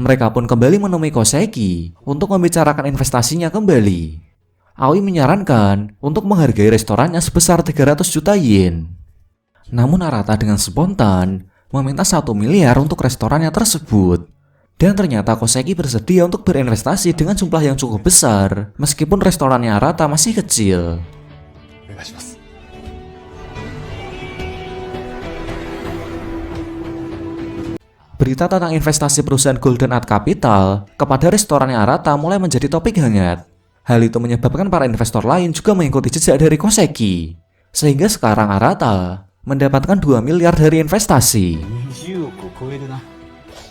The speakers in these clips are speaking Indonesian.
Mereka pun kembali menemui Koseki untuk membicarakan investasinya kembali. Aoi menyarankan untuk menghargai restorannya sebesar 300 juta yen. Namun Arata dengan spontan meminta 1 miliar untuk restorannya tersebut. Dan ternyata Koseki bersedia untuk berinvestasi dengan jumlah yang cukup besar, meskipun restorannya Arata masih kecil. Berita tentang investasi perusahaan Golden Art Capital kepada restorannya Arata mulai menjadi topik hangat. Hal itu menyebabkan para investor lain juga mengikuti jejak dari Koseki. Sehingga sekarang Arata mendapatkan 2 miliar dari investasi.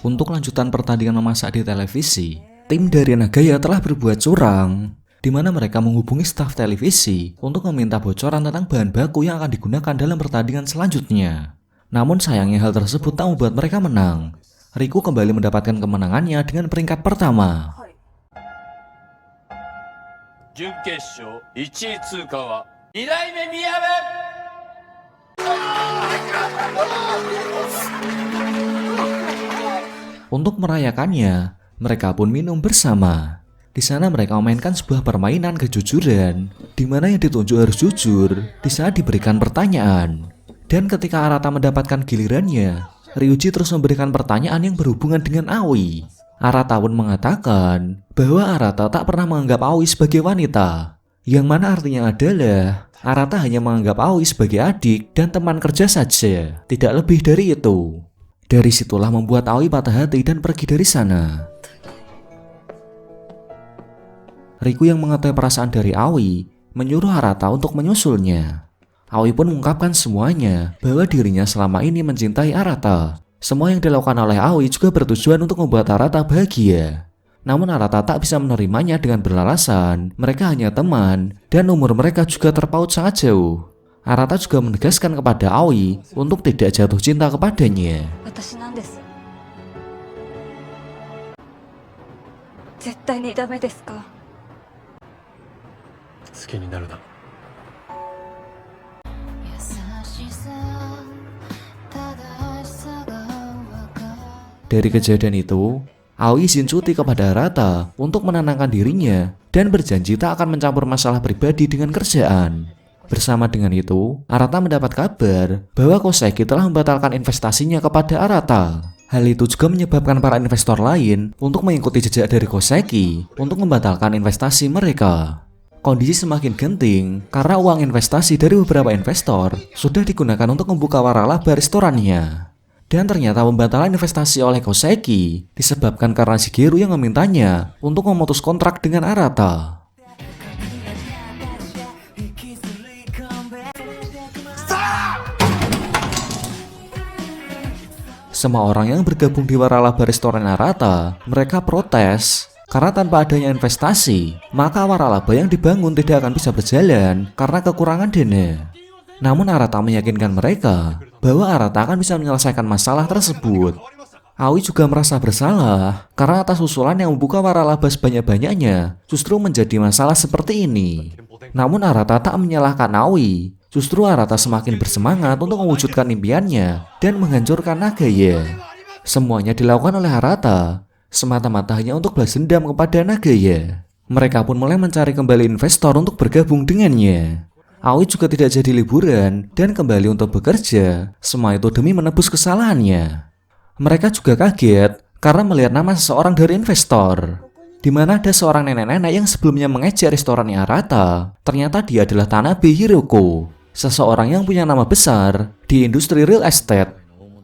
Untuk lanjutan pertandingan memasak di televisi, tim dari Nagaya telah berbuat curang, di mana mereka menghubungi staf televisi untuk meminta bocoran tentang bahan baku yang akan digunakan dalam pertandingan selanjutnya. Namun sayangnya hal tersebut tak membuat mereka menang. Riku kembali mendapatkan kemenangannya dengan peringkat pertama. Untuk merayakannya, mereka pun minum bersama. Di sana mereka memainkan sebuah permainan kejujuran, di mana yang ditunjuk harus jujur di saat diberikan pertanyaan. Dan ketika Arata mendapatkan gilirannya, Ryuji terus memberikan pertanyaan yang berhubungan dengan Aoi. Arata pun mengatakan bahwa Arata tak pernah menganggap Aoi sebagai wanita, yang mana artinya adalah Arata hanya menganggap Aoi sebagai adik dan teman kerja saja, tidak lebih dari itu. Dari situlah membuat Aoi patah hati dan pergi dari sana. Riku yang mengetahui perasaan dari Aoi menyuruh Arata untuk menyusulnya. Aoi pun mengungkapkan semuanya bahwa dirinya selama ini mencintai Arata. Semua yang dilakukan oleh Aoi juga bertujuan untuk membuat Arata bahagia. Namun Arata tak bisa menerimanya dengan beralasan mereka hanya teman dan umur mereka juga terpaut sangat jauh. Arata juga menegaskan kepada Aoi untuk tidak jatuh cinta kepadanya. Dari kejadian itu, Aoi izin cuti kepada Arata untuk menenangkan dirinya dan berjanji tak akan mencampur masalah pribadi dengan kerjaan. Bersama dengan itu, Arata mendapat kabar bahwa Koseki telah membatalkan investasinya kepada Arata. Hal itu juga menyebabkan para investor lain untuk mengikuti jejak dari Koseki untuk membatalkan investasi mereka. Kondisi semakin genting karena uang investasi dari beberapa investor sudah digunakan untuk membuka waralaba restorannya. Dan ternyata pembatalan investasi oleh Koseki disebabkan karena Shigeru yang memintanya untuk memutus kontrak dengan Arata. Semua orang yang bergabung di waralaba restoran Arata, mereka protes karena tanpa adanya investasi, maka waralaba yang dibangun tidak akan bisa berjalan karena kekurangan dana. Namun Arata meyakinkan mereka bahwa Arata akan bisa menyelesaikan masalah tersebut. Aoi juga merasa bersalah karena atas usulan yang membuka waralaba sebanyak-banyaknya justru menjadi masalah seperti ini. Namun Arata tak menyalahkan Aoi. Justru Arata semakin bersemangat untuk mewujudkan impiannya dan menghancurkan Nagaya. Semuanya dilakukan oleh Arata semata-mata hanya untuk balas dendam kepada Nagaya. Mereka pun mulai mencari kembali investor untuk bergabung dengannya. Aoi juga tidak jadi liburan dan kembali untuk bekerja, semua itu demi menebus kesalahannya. Mereka juga kaget karena melihat nama seseorang dari investor, di mana ada seorang nenek-nenek yang sebelumnya mengejek restorannya Arata. Ternyata dia adalah Tanabe Hiroko, seseorang yang punya nama besar di industri real estate.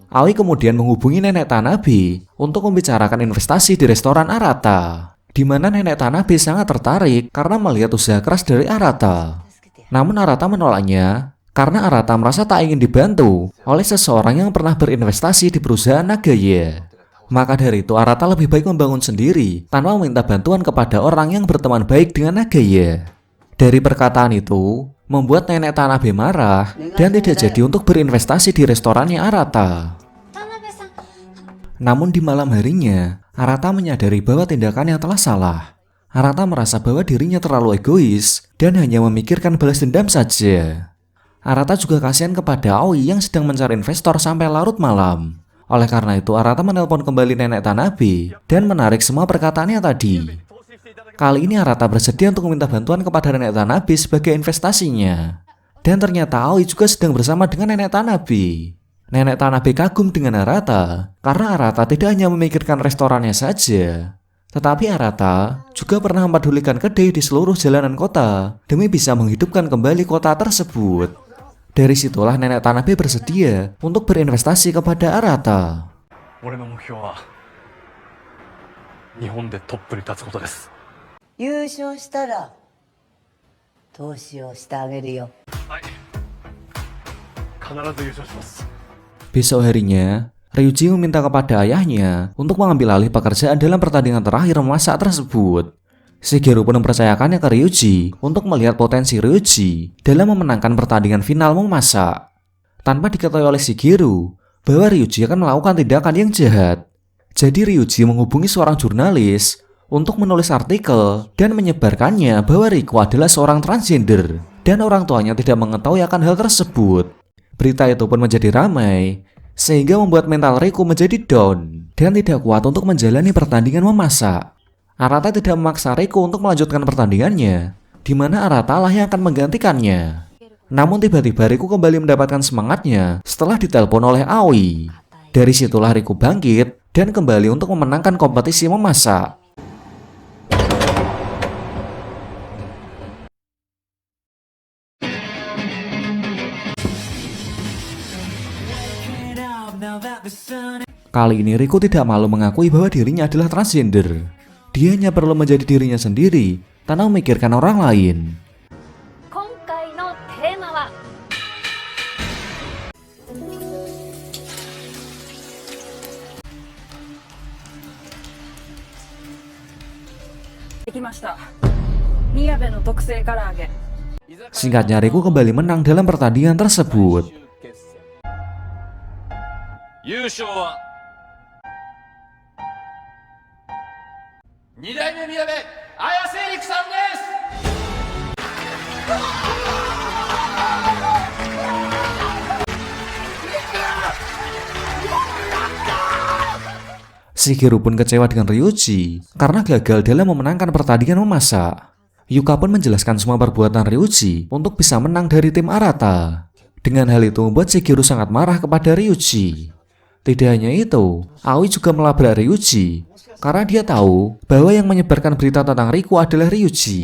Aoi kemudian menghubungi nenek Tanabe untuk membicarakan investasi di restoran Arata, di mana nenek Tanabe sangat tertarik karena melihat usaha keras dari Arata. Namun Arata menolaknya karena Arata merasa tak ingin dibantu oleh seseorang yang pernah berinvestasi di perusahaan Nagaya. Maka dari itu Arata lebih baik membangun sendiri tanpa meminta bantuan kepada orang yang berteman baik dengan Nagaya. Dari perkataan itu membuat nenek Tanabe marah dan tidak jadi untuk berinvestasi di restorannya Arata. Namun di malam harinya Arata menyadari bahwa tindakannya telah salah. Arata merasa bahwa dirinya terlalu egois dan hanya memikirkan balas dendam saja. Arata juga kasihan kepada Aoi yang sedang mencari investor sampai larut malam. Oleh karena itu, Arata menelpon kembali nenek Tanabe dan menarik semua perkataannya tadi. Kali ini Arata bersedia untuk meminta bantuan kepada nenek Tanabe sebagai investasinya. Dan ternyata Aoi juga sedang bersama dengan nenek Tanabe. Nenek Tanabe kagum dengan Arata karena Arata tidak hanya memikirkan restorannya saja, tetapi Arata juga pernah mempedulikan kedai di seluruh jalanan kota demi bisa menghidupkan kembali kota tersebut. Dari situlah nenek Tanabe bersedia untuk berinvestasi kepada Arata. 俺の目標は日本でトップに立つことです。優勝したら投資をしてあげるよ。はい。必ず優勝します。 Besok harinya, Ryuji meminta kepada ayahnya untuk mengambil alih pekerjaan dalam pertandingan terakhir memasak tersebut. Shigeru pun mempercayakannya ke Ryuji untuk melihat potensi Ryuji dalam memenangkan pertandingan final memasak. Tanpa diketahui oleh Shigeru bahwa Ryuji akan melakukan tindakan yang jahat. Jadi Ryuji menghubungi seorang jurnalis untuk menulis artikel dan menyebarkannya bahwa Riko adalah seorang transgender dan orang tuanya tidak mengetahui akan hal tersebut. Berita itu pun menjadi ramai, sehingga membuat mental Riko menjadi down dan tidak kuat untuk menjalani pertandingan memasak. Arata tidak memaksa Riko untuk melanjutkan pertandingannya, di mana Arata lah yang akan menggantikannya. Namun tiba-tiba Riko kembali mendapatkan semangatnya setelah ditelepon oleh Aoi. Dari situlah Riko bangkit dan kembali untuk memenangkan kompetisi memasak. Kali ini Riko tidak malu mengakui bahwa dirinya adalah transgender. Dia hanya perlu menjadi dirinya sendiri tanpa memikirkan orang lain. Singkatnya, Riko kembali menang dalam pertandingan tersebut. 優勝は2代目宮部綾瀬陸さんです。 Shigeru pun kecewa dengan Ryuji karena gagal dalam memenangkan pertandingan memasak. Yuka pun menjelaskan semua perbuatan Ryuji untuk bisa menang dari tim Arata. Dengan hal itu membuat Shigeru sangat marah kepada Ryuji. Tidak hanya itu, Aoi juga melabrak Ryuji karena dia tahu bahwa yang menyebarkan berita tentang Riko adalah Ryuji.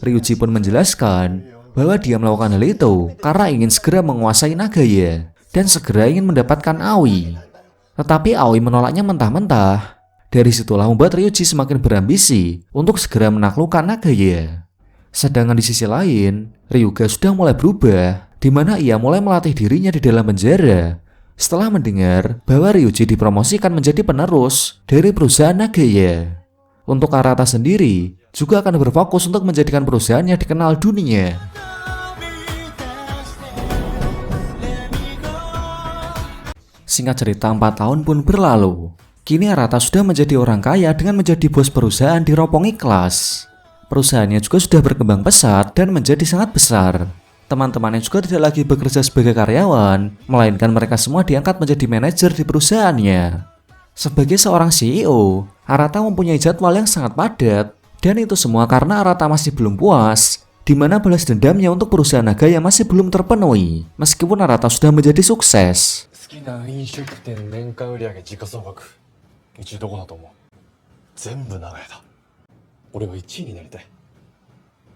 Ryuji pun menjelaskan bahwa dia melakukan hal itu karena ingin segera menguasai Nagaya dan segera ingin mendapatkan Aoi. Tetapi Aoi menolaknya mentah-mentah. Dari situlah membuat Ryuji semakin berambisi untuk segera menaklukkan Nagaya. Sedangkan di sisi lain, Ryuga sudah mulai berubah, di mana ia mulai melatih dirinya di dalam penjara setelah mendengar bahwa Ryuji dipromosikan menjadi penerus dari perusahaan Nagaya. Untuk Arata sendiri juga akan berfokus untuk menjadikan perusahaannya dikenal dunia. Singkat cerita, 4 tahun pun berlalu. Kini Arata sudah menjadi orang kaya dengan menjadi bos perusahaan di Roppongi Class. Perusahaannya juga sudah berkembang pesat dan menjadi sangat besar. Teman-temannya juga tidak lagi bekerja sebagai karyawan, melainkan mereka semua diangkat menjadi manajer di perusahaannya. Sebagai seorang CEO, Arata mempunyai jadwal yang sangat padat, dan itu semua karena Arata masih belum puas, di mana balas dendamnya untuk perusahaan Nagaya masih belum terpenuhi, meskipun Arata sudah menjadi sukses. 好きな飲食店年間売上時価総額1位どこだと思う？全部長屋だ。俺は1位になりたい。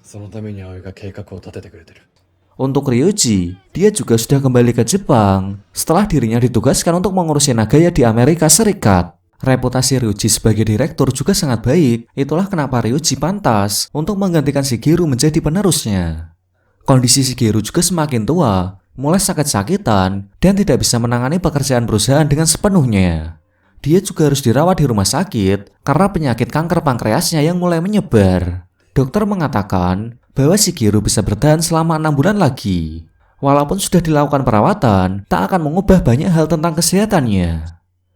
そのために葵が計画を立ててくれてる。 Untuk Ryuji, dia juga sudah kembali ke Jepang setelah dirinya ditugaskan untuk mengurusi Nagaya di Amerika Serikat. Reputasi Ryuji sebagai direktur juga sangat baik, itulah kenapa Ryuji pantas untuk menggantikan Shigeru menjadi penerusnya. Kondisi Shigeru juga semakin tua, mulai sakit-sakitan, dan tidak bisa menangani pekerjaan perusahaan dengan sepenuhnya. Dia juga harus dirawat di rumah sakit karena penyakit kanker pankreasnya yang mulai menyebar. Dokter mengatakan bahwa Shigeru bisa bertahan selama 6 bulan lagi. Walaupun sudah dilakukan perawatan, tak akan mengubah banyak hal tentang kesehatannya.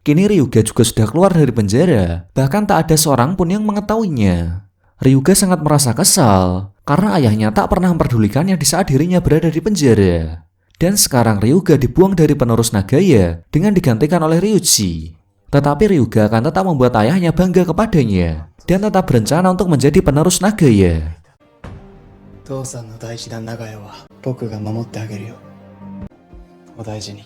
Kini Ryuga juga sudah keluar dari penjara, bahkan tak ada seorang pun yang mengetahuinya. Ryuga sangat merasa kesal karena ayahnya tak pernah memperdulikannya di saat dirinya berada di penjara. Dan sekarang Ryuga dibuang dari penerus Nagaya dengan digantikan oleh Ryuji. Tetapi Ryuga akan tetap membuat ayahnya bangga kepadanya dan tetap berencana untuk menjadi penerus Nagaya. 父さんの大事な長屋は僕が守ってあげるよ。お大事に。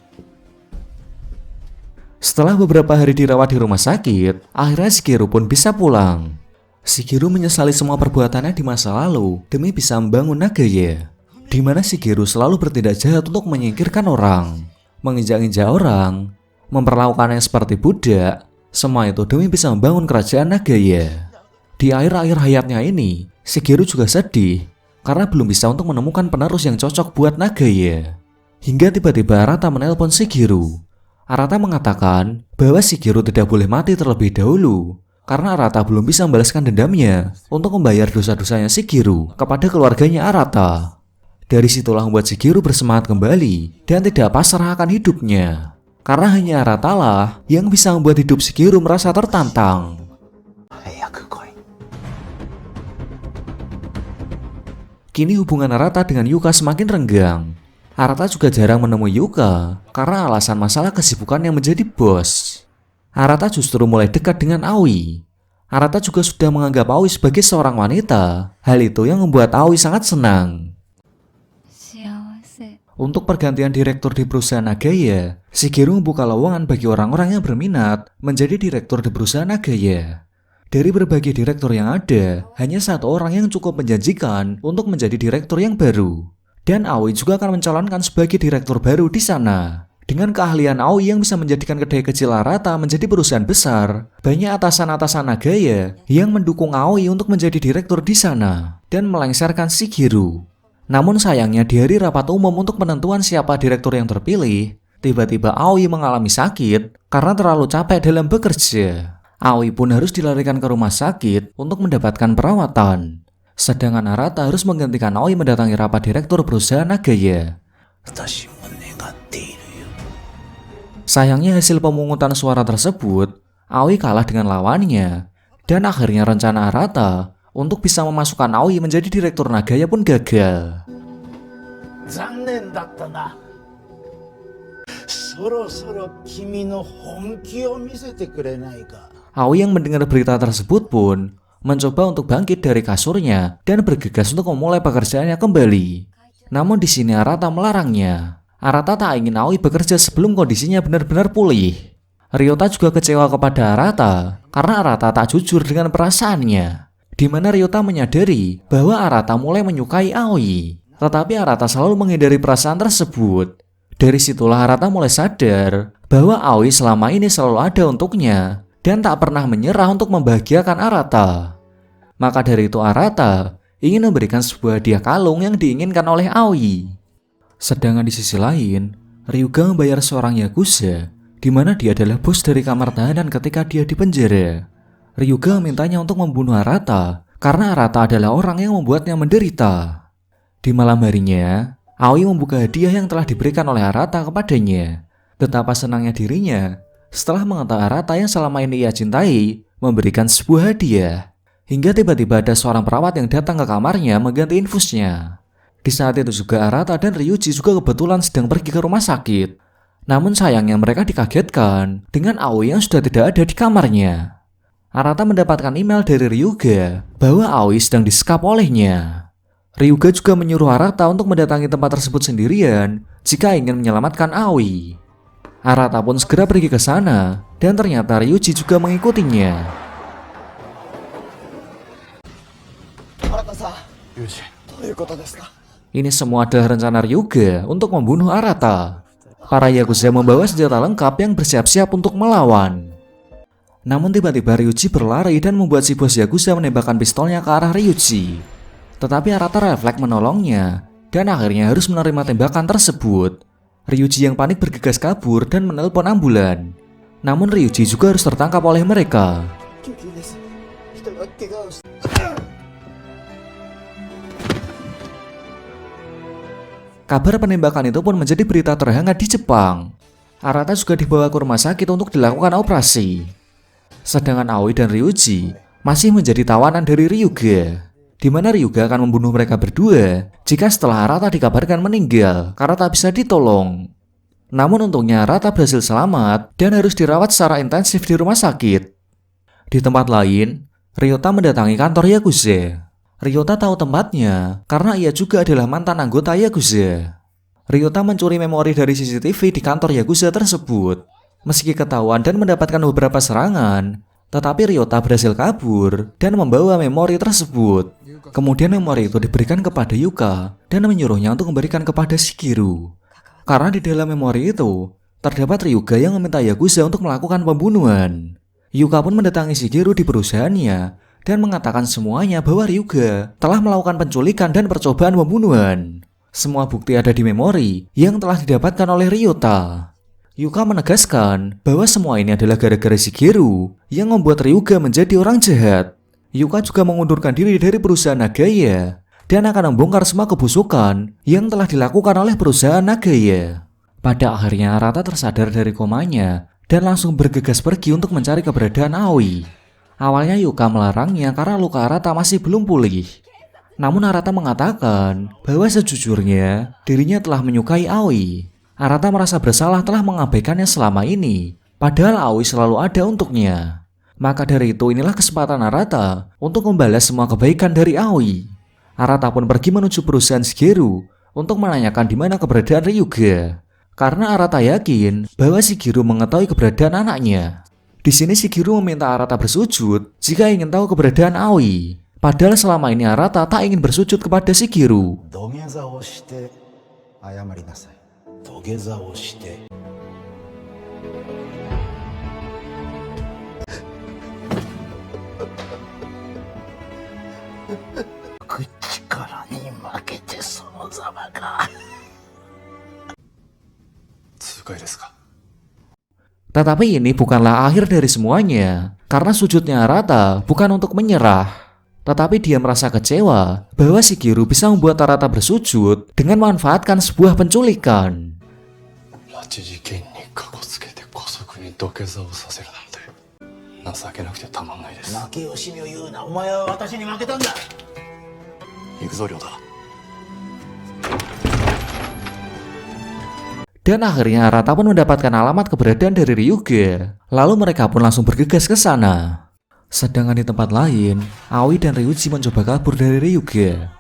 Setelah beberapa hari dirawat di rumah sakit, akhirnya Shigeru pun bisa pulang. Shigeru menyesali semua perbuatannya di masa lalu demi bisa membangun Nagaya, di mana Shigeru selalu bertindak jahat untuk menyingkirkan orang, menginjak-injak orang, memperlakukannya seperti budak, semua itu demi bisa membangun kerajaan Nagaya. Di akhir-akhir hayatnya ini, Shigeru juga sedih karena belum bisa untuk menemukan penerus yang cocok buat Nagaya. Hingga tiba-tiba Arata menelpon Shigeru. Arata mengatakan bahwa Shigeru tidak boleh mati terlebih dahulu karena Arata belum bisa membalaskan dendamnya untuk membayar dosa-dosanya Shigeru kepada keluarganya Arata. Dari situlah membuat Shigeru bersemangat kembali dan tidak pasrah akan hidupnya. Karena hanya Arata lah yang bisa membuat hidup Shigeru merasa tertantang. Kini hubungan Arata dengan Yuka semakin renggang. Arata juga jarang menemui Yuka karena alasan masalah kesibukan yang menjadi bos. Arata justru mulai dekat dengan Aoi. Arata juga sudah menganggap Aoi sebagai seorang wanita. Hal itu yang membuat Aoi sangat senang. Untuk pergantian direktur di perusahaan Nagaya, Shigeru membuka lowongan bagi orang-orang yang berminat menjadi direktur di perusahaan Nagaya. Dari berbagai direktur yang ada, hanya satu orang yang cukup menjanjikan untuk menjadi direktur yang baru. Dan Aoi juga akan mencalonkan sebagai direktur baru di sana. Dengan keahlian Aoi yang bisa menjadikan kedai kecil Arata menjadi perusahaan besar, banyak atasan-atasan Nagaya yang mendukung Aoi untuk menjadi direktur di sana dan melengsarkan Shigeru. Namun sayangnya di hari rapat umum untuk penentuan siapa direktur yang terpilih, tiba-tiba Aoi mengalami sakit karena terlalu capek dalam bekerja. Aoi pun harus dilarikan ke rumah sakit untuk mendapatkan perawatan. Sedangkan Arata harus menggantikan Aoi mendatangi rapat direktur perusahaan Nagaya. Sayangnya hasil pemungutan suara tersebut, Aoi kalah dengan lawannya. Dan akhirnya rencana Arata untuk bisa memasukkan Aoi menjadi direktur Nagaya pun gagal. Aoi yang mendengar berita tersebut pun mencoba untuk bangkit dari kasurnya dan bergegas untuk memulai pekerjaannya kembali. Namun di sini Arata melarangnya. Arata tak ingin Aoi bekerja sebelum kondisinya benar-benar pulih. Ryota juga kecewa kepada Arata karena Arata tak jujur dengan perasaannya. Di mana Ryota menyadari bahwa Arata mulai menyukai Aoi, tetapi Arata selalu menghindari perasaan tersebut. Dari situlah Arata mulai sadar bahwa Aoi selama ini selalu ada untuknya dan tak pernah menyerah untuk membahagiakan Arata. Maka dari itu Arata ingin memberikan sebuah hadiah kalung yang diinginkan oleh Aoi. Sedangkan di sisi lain, Ryuga membayar seorang Yakuza, di mana dia adalah bos dari kamar tahanan ketika dia di penjara. Ryuga memintanya untuk membunuh Arata karena Arata adalah orang yang membuatnya menderita. Di malam harinya, Aoi membuka hadiah yang telah diberikan oleh Arata kepadanya. Betapa senangnya dirinya setelah mengetahui Arata yang selama ini ia cintai memberikan sebuah hadiah. Hingga tiba-tiba ada seorang perawat yang datang ke kamarnya mengganti infusnya. Di saat itu juga Arata dan Ryuji juga kebetulan sedang pergi ke rumah sakit. Namun sayangnya mereka dikagetkan dengan Aoi yang sudah tidak ada di kamarnya. Arata mendapatkan email dari Ryuga bahwa Aoi sedang disekap olehnya. Ryuga juga menyuruh Arata untuk mendatangi tempat tersebut sendirian jika ingin menyelamatkan Aoi. Arata pun segera pergi ke sana dan ternyata Ryuji juga mengikutinya. Ini semua adalah rencana Ryuga untuk membunuh Arata. Para Yakuza membawa senjata lengkap yang bersiap-siap untuk melawan. Namun tiba-tiba Ryuji berlari dan membuat si bos Yakuza menembakkan pistolnya ke arah Ryuji. Tetapi Arata refleks menolongnya dan akhirnya harus menerima tembakan tersebut. Ryuji yang panik bergegas kabur dan menelpon ambulan. Namun Ryuji juga harus tertangkap oleh mereka. Kabar penembakan itu pun menjadi berita terhangat di Jepang. Arata juga dibawa ke rumah sakit untuk dilakukan operasi. Sedangkan Aoi dan Ryuji masih menjadi tawanan dari Ryuga. di mana Ryuga akan membunuh mereka berdua jika setelah Arata dikabarkan meninggal karena tak bisa ditolong. Namun untungnya Arata berhasil selamat dan harus dirawat secara intensif di rumah sakit. Di tempat lain, Ryota mendatangi kantor Yakuza. Ryota tahu tempatnya karena ia juga adalah mantan anggota Yakuza. Ryota mencuri memori dari CCTV di kantor Yakuza tersebut. Meski ketahuan dan mendapatkan beberapa serangan, tetapi Ryota berhasil kabur dan membawa memori tersebut. Kemudian memori itu diberikan kepada Yuka dan menyuruhnya untuk memberikan kepada Shigeru. Karena di dalam memori itu, terdapat Ryuga yang meminta Yakuza untuk melakukan pembunuhan. Yuka pun mendatangi Shigeru di perusahaannya dan mengatakan semuanya bahwa Ryuga telah melakukan penculikan dan percobaan pembunuhan. Semua bukti ada di memori yang telah didapatkan oleh Ryota. Yuka menegaskan bahwa semua ini adalah gara-gara Shigeru yang membuat Ryuga menjadi orang jahat. Yuka juga mengundurkan diri dari perusahaan Nagaya dan akan membongkar semua kebusukan yang telah dilakukan oleh perusahaan Nagaya. Pada akhirnya Arata tersadar dari komanya dan langsung bergegas pergi untuk mencari keberadaan Aoi. Awalnya Yuka melarangnya karena luka Arata masih belum pulih. Namun Arata mengatakan bahwa sejujurnya dirinya telah menyukai Aoi. Arata merasa bersalah telah mengabaikannya selama ini, padahal Aoi selalu ada untuknya. Maka dari itu inilah kesempatan Arata untuk membalas semua kebaikan dari Aoi. Arata pun pergi menuju perusahaan Shigeru untuk menanyakan di mana keberadaan Ryuga. Karena Arata yakin bahwa Shigeru mengetahui keberadaan anaknya. Di sini Shigeru meminta Arata bersujud jika ingin tahu keberadaan Aoi. Padahal selama ini Arata tak ingin bersujud kepada Shigeru. 土下座をして謝りなさい。土下座をして。口からに負けてそのざまか。痛快ですか。 Tetapi ini bukanlah akhir dari semuanya, karena sujudnya Arata bukan untuk menyerah. Tetapi dia merasa kecewa bahwa Shigeru bisa membuat Arata bersujud dengan memanfaatkan sebuah penculikan. 拉致事件にかこつけて姑息に土下座をさせるなんて情けなくてたまんないです。負け惜しみを言うな。お前は私に負けたんだ。行くぞ亮太。 Dan akhirnya Arata pun mendapatkan alamat keberadaan dari Ryuga. Lalu mereka pun langsung bergegas ke sana. Sedangkan di tempat lain, Aoi dan Ryuji mencoba kabur dari Ryuga.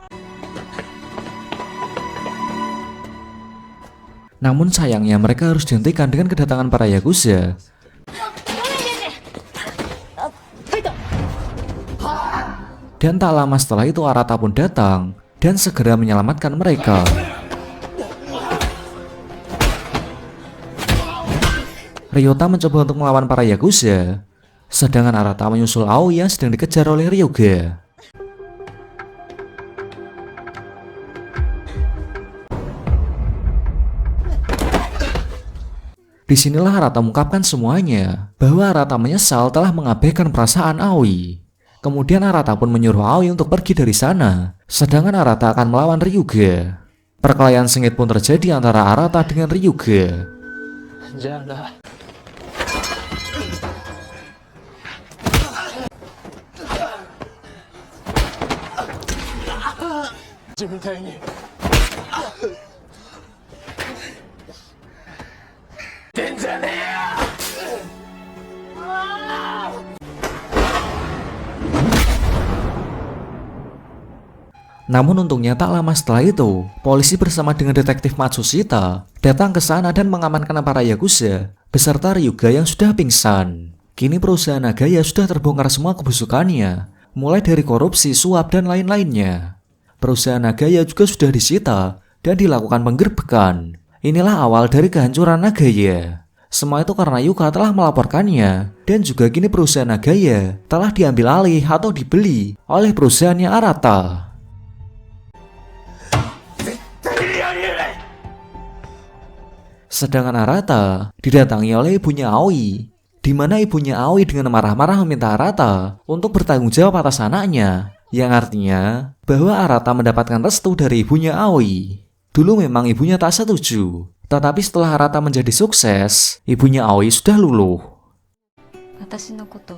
Namun sayangnya mereka harus dihentikan dengan kedatangan para Yakuza. Dan tak lama setelah itu Arata pun datang dan segera menyelamatkan mereka. Ryota mencoba untuk melawan para Yakuza, sedangkan Arata menyusul Aoi yang sedang dikejar oleh Ryuga. Disinilah Arata mengungkapkan semuanya, bahwa Arata menyesal telah mengabaikan perasaan Aoi. Kemudian Arata pun menyuruh Aoi untuk pergi dari sana, sedangkan Arata akan melawan Ryuga. Perkelahian sengit pun terjadi antara Arata dengan Ryuga. Jangan. 自分みたいに出んじゃねえよ。 Namun untungnya tak lama setelah itu, polisi bersama dengan detektif Matsushita datang ke sana dan mengamankan para Yakuza beserta Ryuga yang sudah pingsan. Kini perusahaan Nagaya sudah terbongkar semua kebusukannya, mulai dari korupsi, suap, dan lain-lainnya. Perusahaan Nagaya juga sudah disita dan dilakukan penggerbekan. Inilah awal dari kehancuran Nagaya. Semua itu karena Yuka telah melaporkannya, dan juga kini perusahaan Nagaya telah diambil alih atau dibeli oleh perusahaannya Arata. Sedangkan Arata didatangi oleh ibunya Aoi, di mana ibunya Aoi dengan marah-marah meminta Arata untuk bertanggung jawab atas anaknya, yang artinya bahwa Arata mendapatkan restu dari ibunya Aoi. Dulu memang ibunya tak setuju, tetapi setelah Arata menjadi sukses, ibunya Aoi sudah luluh. 私のこと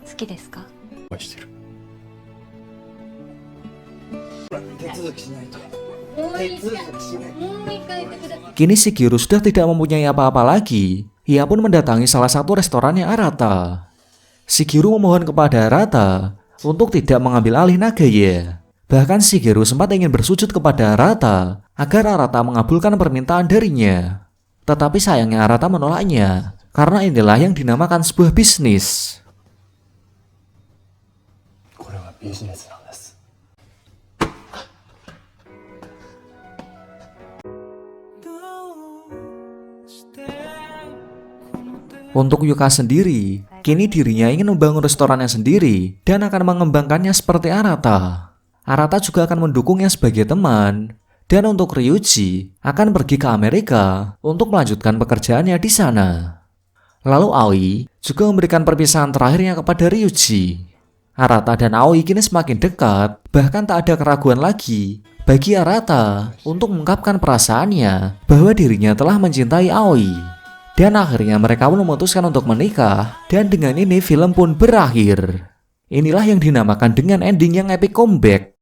好きですか？愛してる。Kini Shigeru sudah tidak mempunyai apa-apa lagi. Ia pun mendatangi salah satu restorannya Arata. Shigeru memohon kepada Arata untuk tidak mengambil alih Nagaya. Bahkan Shigeru sempat ingin bersujud kepada Arata agar Arata mengabulkan permintaan darinya. Tetapi sayangnya Arata menolaknya, karena inilah yang dinamakan sebuah bisnis. これはビジネスなんです。 Untuk Yuka sendiri, kini dirinya ingin membangun restorannya sendiri dan akan mengembangkannya seperti Arata. Arata juga akan mendukungnya sebagai teman. Dan untuk Ryuji, akan pergi ke Amerika untuk melanjutkan pekerjaannya di sana. Lalu Aoi juga memberikan perpisahan terakhirnya kepada Ryuji. Arata dan Aoi kini semakin dekat, bahkan tak ada keraguan lagi bagi Arata untuk mengungkapkan perasaannya bahwa dirinya telah mencintai Aoi. Dan akhirnya mereka pun memutuskan untuk menikah, dan dengan ini film pun berakhir. Inilah yang dinamakan dengan ending yang epic comeback.